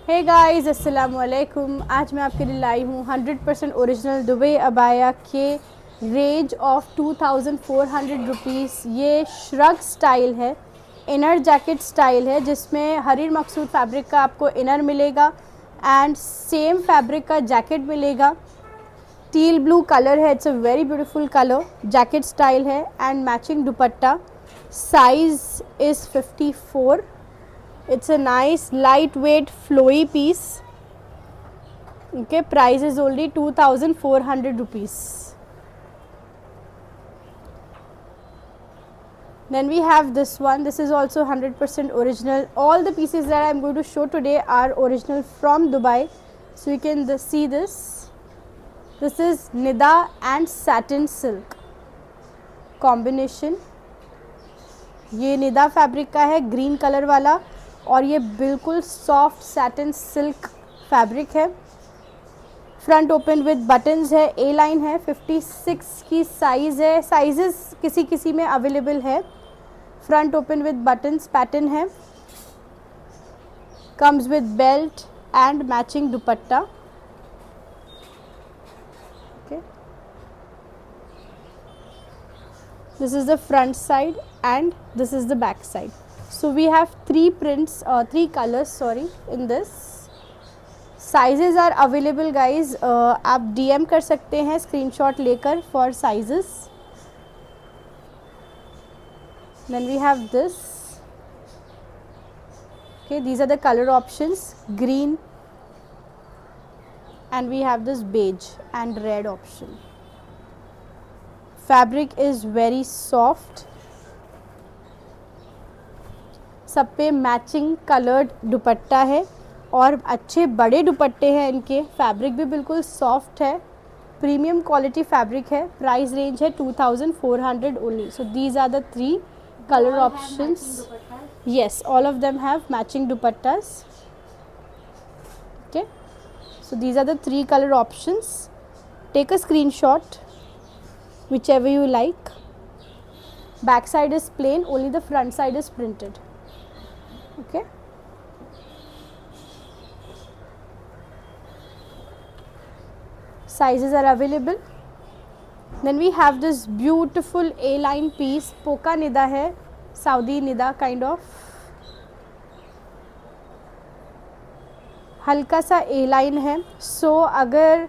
Hey guys, अस्सलाम वालेकुम। आज मैं आपके लिए लाई हूँ 100% ओरिजिनल दुबई अबाया के रेंज ऑफ 2400 रुपीज़। ये श्रग स्टाइल है, इनर जैकेट स्टाइल है, जिसमें हरीर मकसूद फैब्रिक का आपको इनर मिलेगा एंड सेम फैब्रिक का जैकेट मिलेगा। टील ब्लू कलर है, it's a very beautiful colour. Jacket style है and matching dupatta. Size is 54। It's a nice lightweight flowy piece. Okay, price is only 2400 rupees. Then we have this one. This is also 100% original. All the pieces that I am going to show today are original from Dubai. So you can see this. This is Nida and satin silk combination. ये Nida fabric का है, green colour वाला, और ये बिल्कुल soft satin silk fabric है। Front open with buttons है, ए line है, 56 की साइज़ है। साइजेस किसी किसी में अवेलेबल है। Front open with buttons pattern है। Comes with belt and matching dupatta. Okay, this is the front side and this is the back side. So we have three colors in this. Sizes are available guys. आप DM कर सकते हैं screenshot लेकर for sizes. Then we have this. Okay, these are the color options, green, and we have this beige and red option. Fabric is very soft. सब पे matching coloured दुपट्टा है और अच्छे बड़े दुपट्टे हैं इनके। फैब्रिक भी बिल्कुल सॉफ्ट है, प्रीमियम क्वालिटी फैब्रिक है। प्राइस रेंज है 2400 only. So these are the 3 colour options. Yes, all of them have matching dupattas. Okay, so these are the 3 colour options. Take a screenshot whichever you like. Back side is plain, only the front side is printed. Okay, sizes are available. Then we have this beautiful A-line piece. Poka nida hai, Saudi nida kind of. हल्का सा A-line है। सो अगर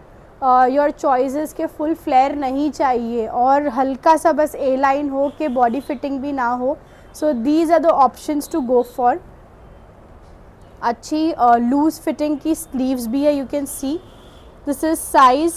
your choices के full flare नहीं चाहिए और हल्का सा बस ए लाइन हो के बॉडी फिटिंग भी ना हो, so these are the options to go for. अच्छी लूज फिटिंग की स्लीव्स भी है, you can see. This is size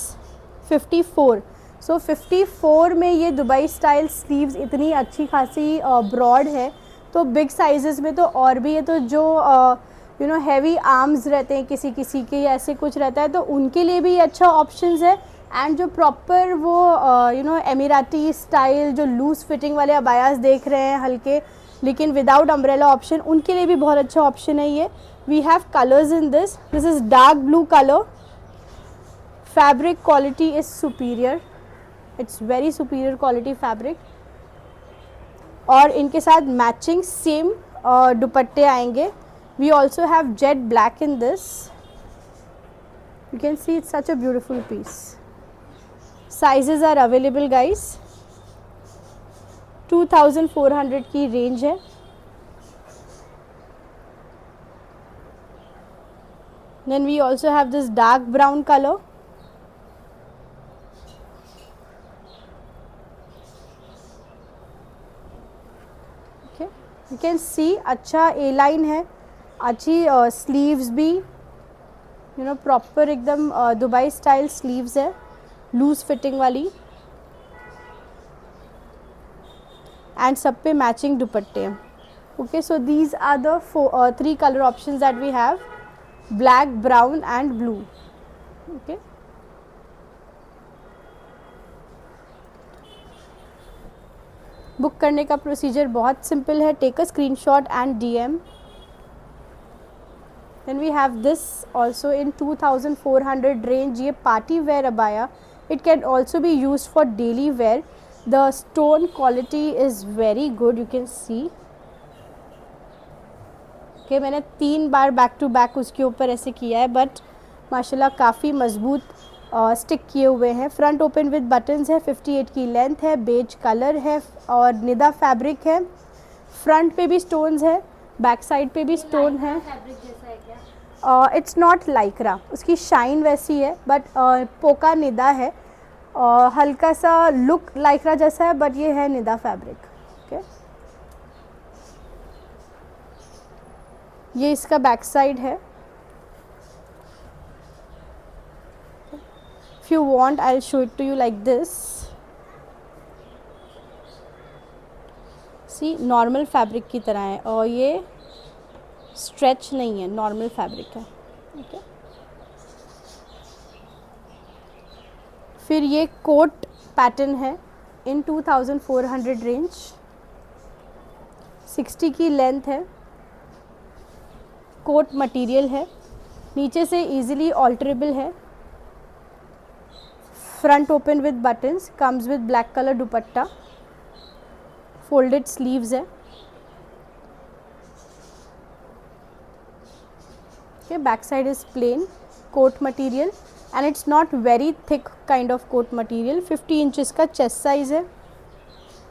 54। So 54 में ये दुबई स्टाइल स्लीव्स इतनी अच्छी खासी ब्रॉड है, तो बिग साइजेस में तो और भी है। तो जो हैवी आर्म्स रहते हैं किसी किसी के या ऐसे कुछ रहता है, तो उनके लिए भी अच्छा ऑप्शंस है। एंड जो प्रॉपर वो एमिराती स्टाइल जो लूज फिटिंग वाले अबायास देख रहे हैं हल्के लेकिन विदाउट अम्ब्रेला ऑप्शन, उनके लिए भी बहुत अच्छा ऑप्शन है ये। We have colours in this. This is dark blue colour. Fabric quality is superior, it's very superior quality fabric. और इनके साथ मैचिंग सेम दुपट्टे आएंगे। We also have jet black in this. You can see it's such a beautiful piece. Sizes are available guys. 2400 की range है। Then we also have this dark brown color. Okay, you can see अच्छा A line है, अच्छी sleeves भी proper एकदम Dubai style sleeves है, loose fitting वाली। And सब पे मैचिंग दुपट्टे हैं। Okay, so these are the 3 colour options that we have, black, brown and blue. Okay, book करने का प्रोसीजर बहुत सिंपल है। Take a screenshot and DM. Then we have this also in 2400 range. ये party wear abaya. It can also be used for daily wear. The stone quality is very good, you can see. Okay मैंने 3 बार back to back उसके ऊपर ऐसे किया है, but माशाल्लाह काफ़ी मज़बूत स्टिक किए हुए हैं। फ्रंट ओपन विद बटन्स है, 58 की लेंथ है, बेज कलर है और निदा फैब्रिक है। फ्रंट पे भी स्टोन्स है, बैक साइड पे भी स्टोन है। फैब्रिक जैसा है क्या? इट्स नॉट लाइक्रा, उसकी शाइन वैसी है, बट पोका निदा है। हल्का सा लुक लाइक्रा जैसा है, बट ये है निदा फैब्रिक। ओके ये इसका बैक साइड है। If you want, I'll show it to you like this. See, normal fabric की तरह है और ये स्ट्रेच नहीं है, नॉर्मल फैब्रिक है। ओके फिर ये कोट पैटर्न है इन 2400 रेंज, 60 की लेंथ है, कोट मटेरियल है, नीचे से इजीली ऑल्टरेबल है। Front open with buttons, comes with black colour dupatta, folded sleeves है। okay back side is plain coat material and it's not very thick kind of coat material। 50 inches का chest size है।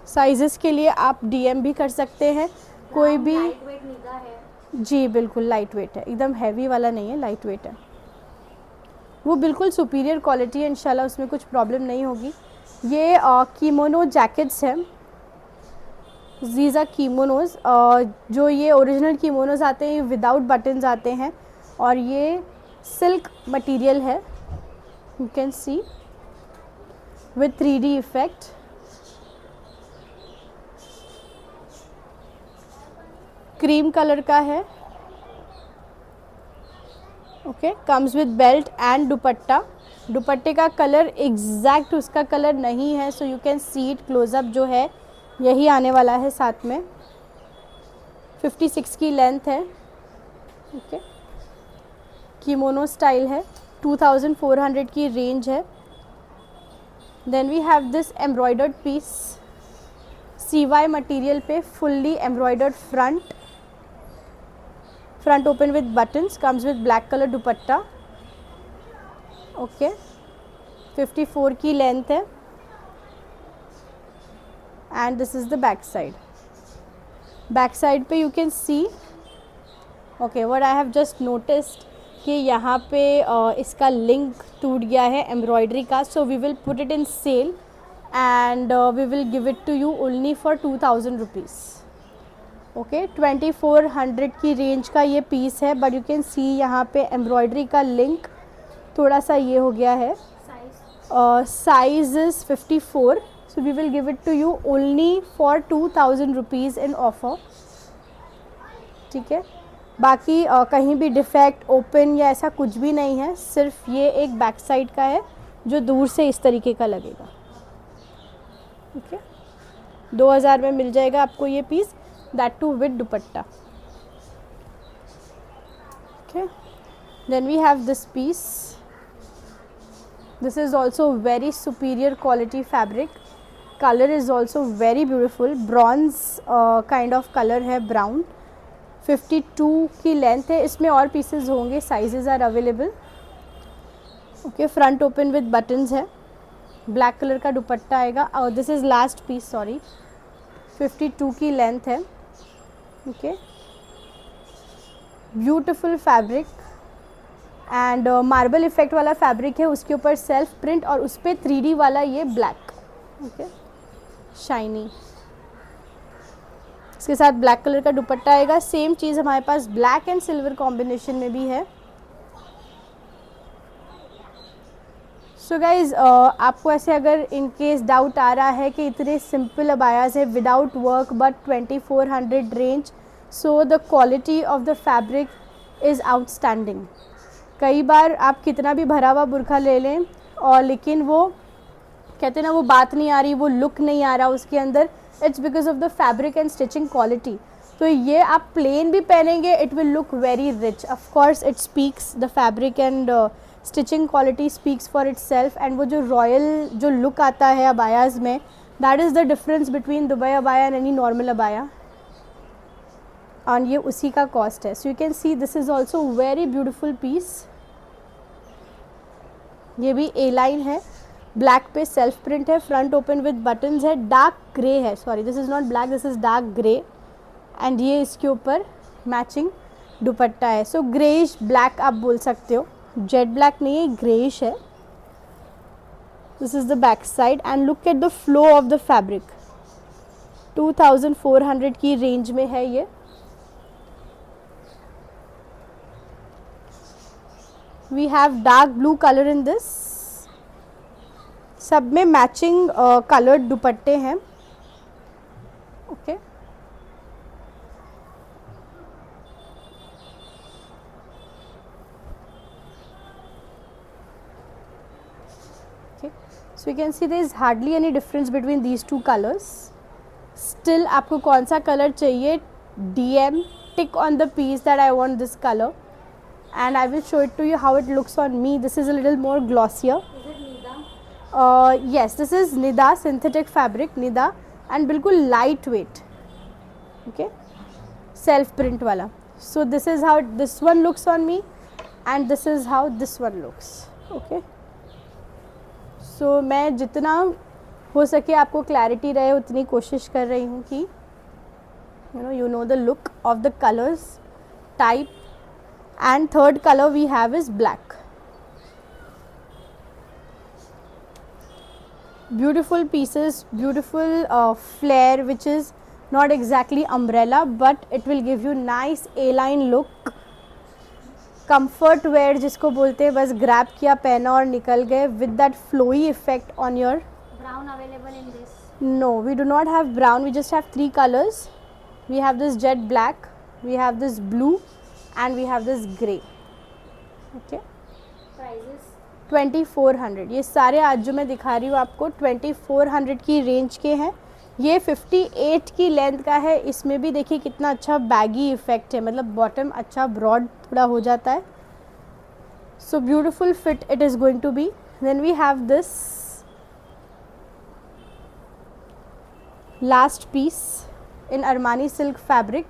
Sizes के लिए आप DM भी कर सकते हैं, कोई भी। लाइट वेट निदा है जी बिल्कुल लाइट वेट है, एकदम हैवी वाला नहीं है, लाइट वेट है। वो बिल्कुल सुपीरियर क्वालिटी है, इंशाल्लाह उसमें कुछ प्रॉब्लम नहीं होगी। ये कीमोनो जैकेट्स हैं, जीज़ा कीमोनोज। जो ये ओरिजिनल कीमोनोज आते हैं, ये विदाउट बटन्स आते हैं और ये सिल्क मटेरियल है, you can see with 3D effect. Cream colour का है। Okay comes with belt and dupatta. दुपट्टे का कलर एग्जैक्ट उसका कलर नहीं है, so you can see it close up जो है यही आने वाला है साथ में। 56 की लेंथ है। ओके कीमोनो स्टाइल है, 2400 की रेंज है। Then we have this embroidered piece, CY material पे fully embroidered front open with buttons, comes with black colour dupatta. Okay 54 की लेंथ है and this is the back side. Back side पे you can see okay what I have just noticed कि यहाँ पे इसका link टूट गया है एम्ब्रॉयडरी का, so we will put it in sale and we will give it to you only for 2000 rupees. Okay 2400 की रेंज का ये पीस है, बट यू कैन सी यहाँ पे एम्ब्रॉयडरी का लिंक थोड़ा सा ये हो गया है। Size is 54, so we will give it to you only for 2000 rupees in offer। ठीक है, बाकी कहीं भी डिफेक्ट ओपन या ऐसा कुछ भी नहीं है, सिर्फ ये एक बैक साइड का है जो दूर से इस तरीके का लगेगा। ओके 2000 में मिल जाएगा आपको ये piece, that too with dupatta. Okay then we have this piece, this is also very superior quality fabric, color is also very beautiful, bronze kind of color है, brown। 52 की लेंथ है, इसमें और पीसेस होंगे, sizes are available. Okay front open with buttons है, black colour का दुपट्टा आएगा और this is last piece, sorry. 52 की लेंथ है। Okay beautiful fabric and marble effect वाला फैब्रिक है, उसके ऊपर सेल्फ प्रिंट और उस पर 3D वाला ये ब्लैक। ओके शाइनी, इसके साथ ब्लैक कलर का दुपट्टा आएगा। सेम चीज़ हमारे पास ब्लैक एंड सिल्वर कॉम्बिनेशन में भी है। सो गाइज आपको ऐसे अगर इन केस डाउट आ रहा है कि इतने सिंपल अबायास है without work but 2400 range, so the quality of the fabric is outstanding. कई बार आप कितना भी भरा हुआ बुरखा ले लें और लेकिन वो कहते हैं ना, वो बात नहीं आ रही, वो लुक नहीं आ रहा उसके अंदर, it's because of the fabric and stitching quality. तो ये आप प्लेन भी पहनेंगे, it will look very rich. Of course it speaks, the fabric and stitching quality speaks for it self, and वो जो रॉयल जो लुक आता है अबायाज में, that is the difference between Dubai abaya and any normal abaya. और ये उसी का कॉस्ट है. So you can see this is also very beautiful piece. ये भी ए लाइन है, ब्लैक पे सेल्फ प्रिंट है, फ्रंट ओपन विद बटन्स है, डार्क ग्रे है, sorry this is not black, this is dark grey. And ये इसके ऊपर मैचिंग दुपट्टा है. सो ग्रेइश ब्लैक आप बोल सकते हो, जेट ब्लैक नहीं है, ग्रेइश है. This is the back side and look at the flow of the fabric. 2400 की रेंज में है ये. We have dark blue colour in this. सब में मैचिंग कलर्ड दुपट्टे हैं. Okay so you can see there is hardly any difference between these two colors. Still आपको कौन सा कलर चाहिए, DM tick on the piece that I want this color and I will show it to you how it looks on me. This is a little more glossier. Is it Nida? Yes, this is Nida synthetic fabric, Nida, and बिल्कुल light weight. Okay, self print वाला. So this is how this one looks on me and this is how this one looks. Okay. सो मैं जितना हो सके आपको clarity रहे उतनी कोशिश कर रही हूँ कि you know the look of the colors type. And third color we have is black. Beautiful pieces, beautiful flare which is not exactly umbrella but it will give you nice A-line look. Comfort wear जिसको बोलते हैं, बस grab किया पहना और निकल गए with that flowy effect on your. Brown available in this? No, we do not have brown, we just have 3 colors. We have this jet black, we have this blue and we have this grey. Okay. Prices? 2400. ये सारे आज जो मैं दिखा रही हूँ आपको 2400 की रेंज के हैं. ये 58 की लेंथ का है. इसमें भी देखिए कितना अच्छा बैगी इफेक्ट है, मतलब बॉटम अच्छा ब्रॉड थोड़ा हो जाता है. So beautiful fit it is going to be. Then we have this last piece in Armani silk fabric.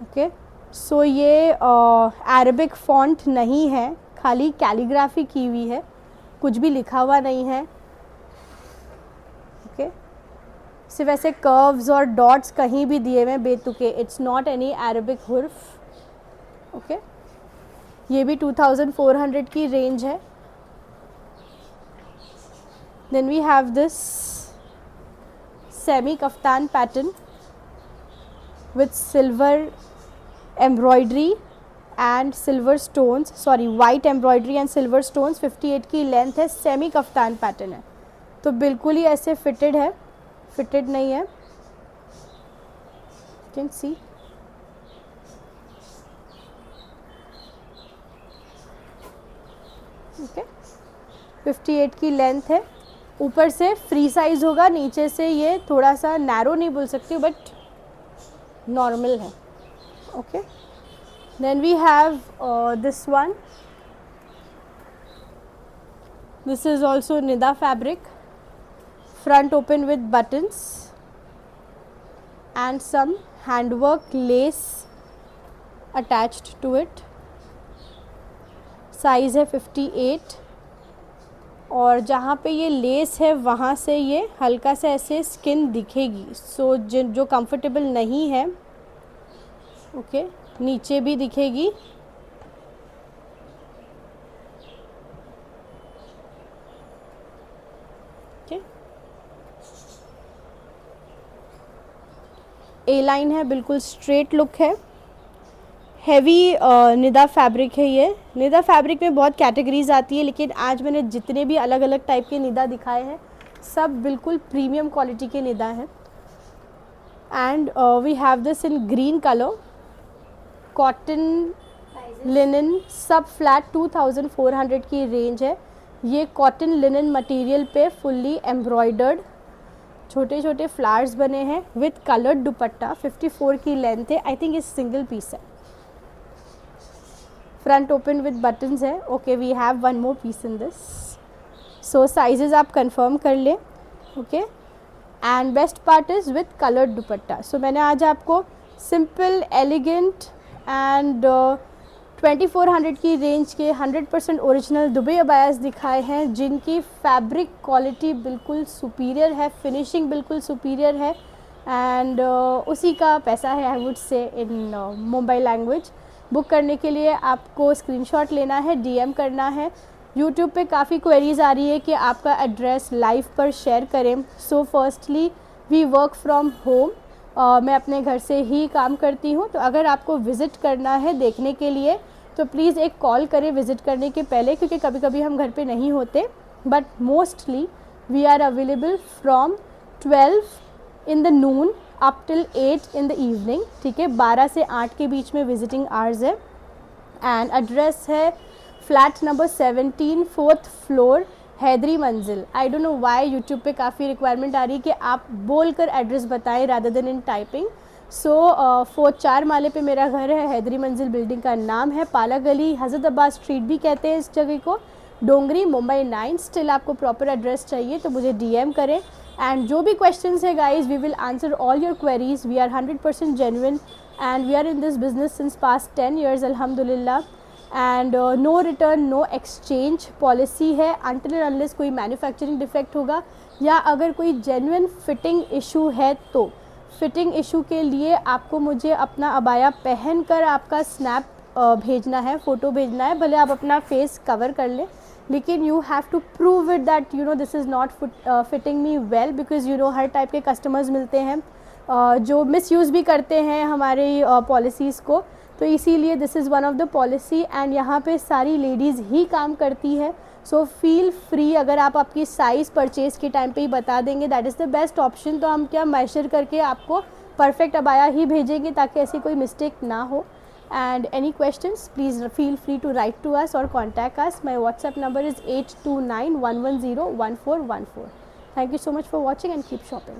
Okay, so ये अरेबिक फॉन्ट नहीं है, खाली कैलीग्राफी की हुई है, कुछ भी लिखा हुआ नहीं है. ओके, सिर्फ ऐसे कर्व्स और डॉट्स कहीं भी दिए हुए बेतुके. इट्स नॉट एनी अरेबिक हुर्फ. ओके, ये भी 2400 की रेंज है. Then we have this semi kaftan pattern with silver embroidery and silver stones, sorry white embroidery and silver stones. 58 की लेंथ है, सेमी कफ्तान पैटर्न है, तो बिल्कुल ही ऐसे फिटेड है, फिटेड नहीं है. Can see okay. 58 की लेंथ है, ऊपर से फ्री साइज होगा, नीचे से ये थोड़ा सा नैरो नहीं बोल सकती बट नॉर्मल है. Okay, then we have this one. This is also निदा fabric, front open with buttons and some handwork lace attached to it. Size है 58 और जहाँ पे ये लेस है वहाँ से ये हल्का सा ऐसे स्किन दिखेगी. सो जो कंफर्टेबल नहीं है ओके, नीचे भी दिखेगी. ए लाइन है, बिल्कुल स्ट्रेट लुक है. हैवी निदा फैब्रिक है. ये निदा फैब्रिक में बहुत कैटेगरीज आती है, लेकिन आज मैंने जितने भी अलग अलग टाइप के निदा दिखाए हैं सब बिल्कुल प्रीमियम क्वालिटी के निदा हैं. And we have this in green colour, cotton linen, सब फ्लैट 2400 की रेंज है. ये कॉटन लिनन मटेरियल पे फुल्ली एम्ब्रॉयडर्ड छोटे छोटे फ्लावर्स बने हैं विथ कलर्ड दुपट्टा. 54 की लेंथ है. आई थिंक ये सिंगल पीस है. फ्रंट ओपन विथ बटन्स है. Okay, we have one more piece in this. So sizes आप कंफर्म कर लें. Okay, and best part is with coloured dupatta. So मैंने आज आपको सिंपल, एलिगेंट एंड 2400 की रेंज के 100% ओरिजिनल दुबई अबायास दिखाए हैं, जिनकी फैब्रिक क्वालिटी बिल्कुल सुपीरियर है, फिनिशिंग बिल्कुल सुपीरियर है एंड उसी का पैसा है, I would say in Mumbai language. Book करने के लिए आपको स्क्रीनशॉट लेना है, डीएम करना है। यूट्यूब पे काफ़ी क्वेरीज आ रही है कि आपका एड्रेस लाइव पर शेयर करें। So firstly we work from home, मैं अपने घर से ही काम करती हूँ, तो अगर आपको विज़िट करना है देखने के लिए तो प्लीज़ एक कॉल करें विज़िट करने के पहले, क्योंकि कभी कभी हम घर पे नहीं होते। But mostly we are available from 12 in the noon up till 8 in the evening, ठीक है। 12 से 8 के बीच में विजिटिंग आवर्स है एंड एड्रेस है flat number 17, 4th floor, Haidari Manzil. I don't know why YouTube पे काफ़ी रिक्वायरमेंट आ रही है कि आप बोलकर एड्रेस बताएं रादर देन इन टाइपिंग। सो 4 माले पे मेरा घर है, हैदरी मंजिल बिल्डिंग का नाम है। पाला गली, हज़रताबाद स्ट्रीट भी कहते हैं इस जगह को, डोंगरी, मुंबई 9। स्टिल आपको प्रॉपर एड्रेस चाहिए तो मुझे डीएम करें एंड जो भी क्वेश्चंस है guys, we will answer all your queries. We are 100% genuine and we are in this business since past 10 years अल्हम्दुलिल्लाह। And no return no exchange policy है अनटिल एंड अनलेस कोई manufacturing defect होगा या अगर कोई genuine fitting issue है तो। Fitting issue के लिए आपको मुझे अपना अबाया पहन कर आपका स्नैप भेजना है, फ़ोटो भेजना है, भले आप अपना फेस कवर कर लें, लेकिन you have to prove it that you know this is not fitting me well, because you know हर टाइप के कस्टमर्स मिलते हैं जो मिसयूज़ भी करते हैं हमारी पॉलिसीज़ को, तो इसीलिए this is one of the policy and यहाँ पे सारी लेडीज़ ही काम करती है। सो फील फ्री, अगर आप आपकी साइज़ परचेज़ के टाइम पे ही बता देंगे that is the best option, तो हम क्या मेजर करके आपको परफेक्ट अबाया ही भेजेंगे ताकि ऐसी कोई मिस्टेक ना हो। And any questions please feel free to write to us और contact us. My WhatsApp number is 8291101414। Thank you so much for watching and keep shopping.